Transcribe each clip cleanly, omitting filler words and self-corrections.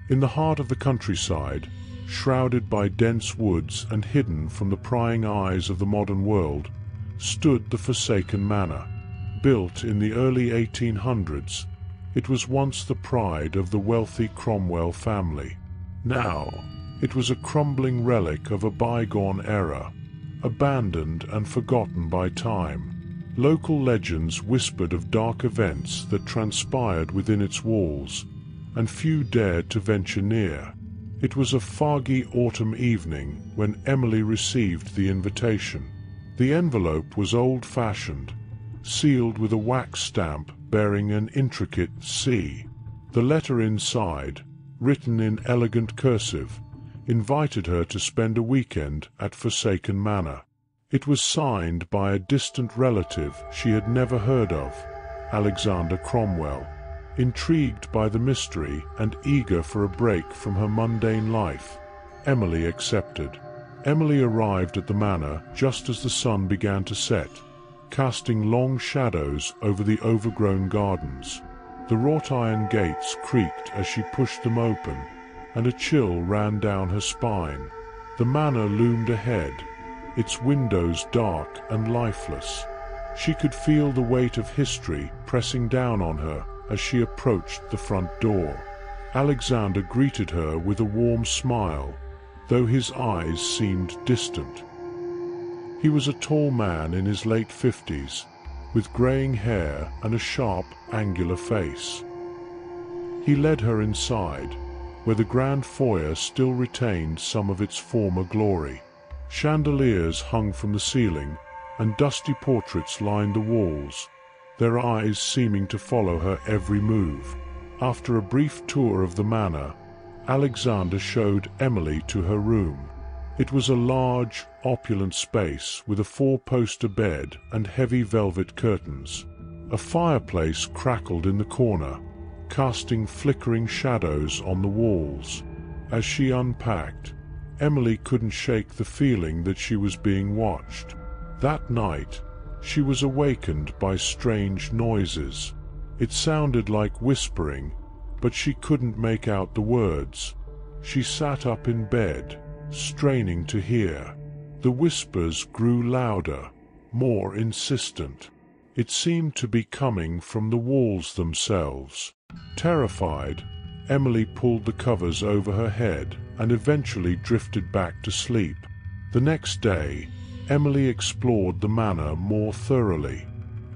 In the heart of the countryside, shrouded by dense woods and hidden from the prying eyes of the modern world, stood the forsaken manor. Built in the early 1800s, it was once the pride of the wealthy Cromwell family. Now, it was a crumbling relic of a bygone era, abandoned and forgotten by time. Local legends whispered of dark events that transpired within its walls, and few dared to venture near. It was a foggy autumn evening when Emily received the invitation. The envelope was old-fashioned, sealed with a wax stamp bearing an intricate C. The letter inside, written in elegant cursive, invited her to spend a weekend at Forsaken Manor. It was signed by a distant relative she had never heard of, Eliza Cromwell. Intrigued by the mystery and eager for a break from her mundane life, Emily accepted. Emily arrived at the manor just as the sun began to set, casting long shadows over the overgrown gardens. The wrought iron gates creaked as she pushed them open, and a chill ran down her spine. The manor loomed ahead, its windows dark and lifeless. She could feel the weight of history pressing down on her as she approached the front door. Alexander greeted her with a warm smile, though his eyes seemed distant. He was a tall man in his late 50s, with graying hair and a sharp, angular face. He led her inside, where the grand foyer still retained some of its former glory. Chandeliers hung from the ceiling, and dusty portraits lined the walls, their eyes seeming to follow her every move. After a brief tour of the manor, Alexander showed Emily to her room. It was a large, opulent space with a four-poster bed and heavy velvet curtains. A fireplace crackled in the corner, casting flickering shadows on the walls. As she unpacked, Emily couldn't shake the feeling that she was being watched. That night, she was awakened by strange noises. It sounded like whispering, but she couldn't make out the words. She sat up in bed, straining to hear. The whispers grew louder, more insistent. It seemed to be coming from the walls themselves. Terrified, Emily pulled the covers over her head and eventually drifted back to sleep. The next day, Emily explored the manor more thoroughly.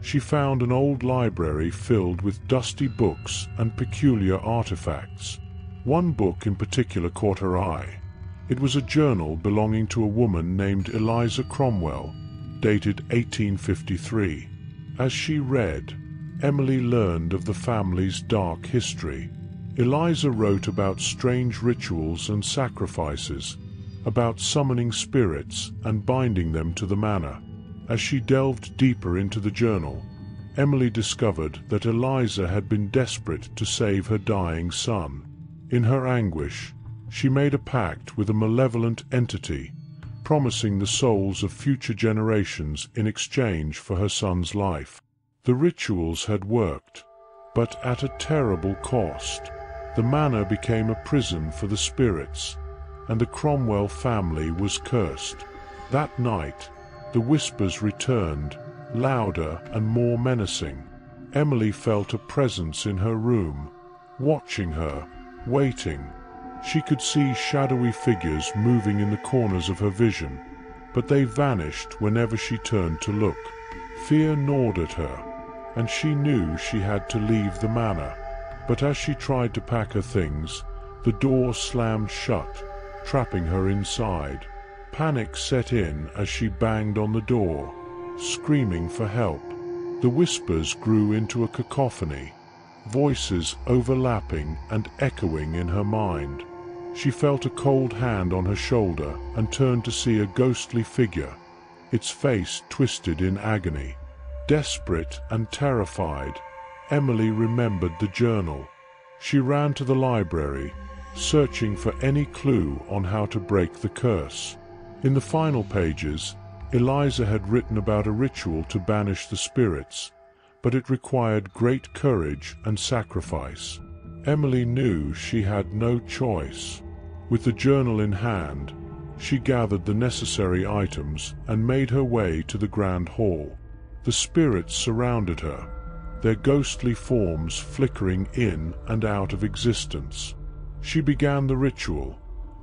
She found an old library filled with dusty books and peculiar artifacts. One book in particular caught her eye. It was a journal belonging to a woman named Eliza Cromwell, dated 1853. As she read, Emily learned of the family's dark history. Eliza wrote about strange rituals and sacrifices, about summoning spirits and binding them to the manor. As she delved deeper into the journal, Emily discovered that Eliza had been desperate to save her dying son. In her anguish, she made a pact with a malevolent entity, promising the souls of future generations in exchange for her son's life. The rituals had worked, but at a terrible cost. The manor became a prison for the spirits, and the Cromwell family was cursed. That night, the whispers returned, louder and more menacing. Emily felt a presence in her room, watching her, waiting. She could see shadowy figures moving in the corners of her vision, but they vanished whenever she turned to look. Fear gnawed at her, and she knew she had to leave the manor. But as she tried to pack her things, the door slammed shut, trapping her inside. Panic set in as she banged on the door, screaming for help. The whispers grew into a cacophony, voices overlapping and echoing in her mind. She felt a cold hand on her shoulder and turned to see a ghostly figure, its face twisted in agony. Desperate and terrified, Emily remembered the journal. She ran to the library, searching for any clue on how to break the curse. In the final pages, Eliza had written about a ritual to banish the spirits, but it required great courage and sacrifice. Emily knew she had no choice. With the journal in hand, she gathered the necessary items and made her way to the grand hall. The spirits surrounded her, their ghostly forms flickering in and out of existence. She began the ritual,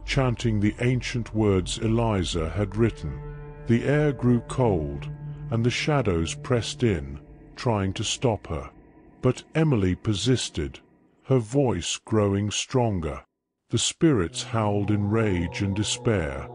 chanting the ancient words Eliza had written. The air grew cold, and the shadows pressed in, trying to stop her. But Emily persisted, her voice growing stronger. The spirits howled in rage and despair,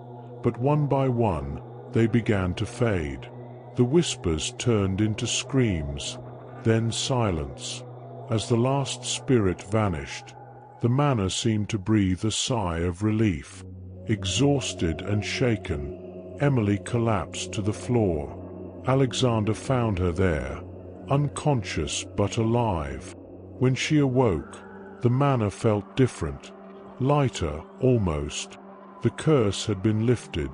but one by one they began to fade. The whispers turned into screams, then silence. As the last spirit vanished, the manor seemed to breathe a sigh of relief. Exhausted and shaken, Emily collapsed to the floor. Alexander found her there, unconscious but alive. When she awoke, the manor felt different, lighter almost. The curse had been lifted,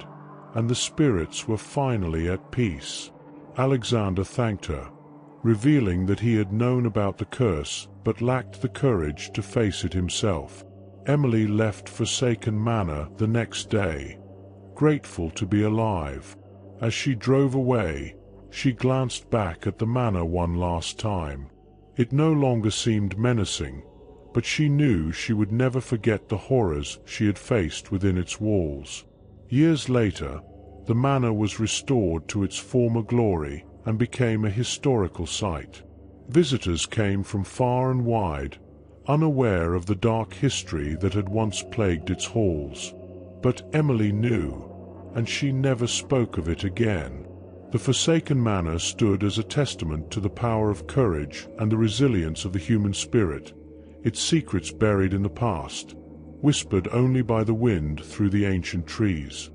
and the spirits were finally at peace. Alexander thanked her, revealing that he had known about the curse but lacked the courage to face it himself. Emily left Forsaken Manor the next day, grateful to be alive. As she drove away, she glanced back at the manor one last time. It no longer seemed menacing, but she knew she would never forget the horrors she had faced within its walls. Years later, the manor was restored to its former glory and became a historical site. Visitors came from far and wide, unaware of the dark history that had once plagued its halls. But Emily knew, and she never spoke of it again. The Forsaken Manor stood as a testament to the power of courage and the resilience of the human spirit, its secrets buried in the past, whispered only by the wind through the ancient trees.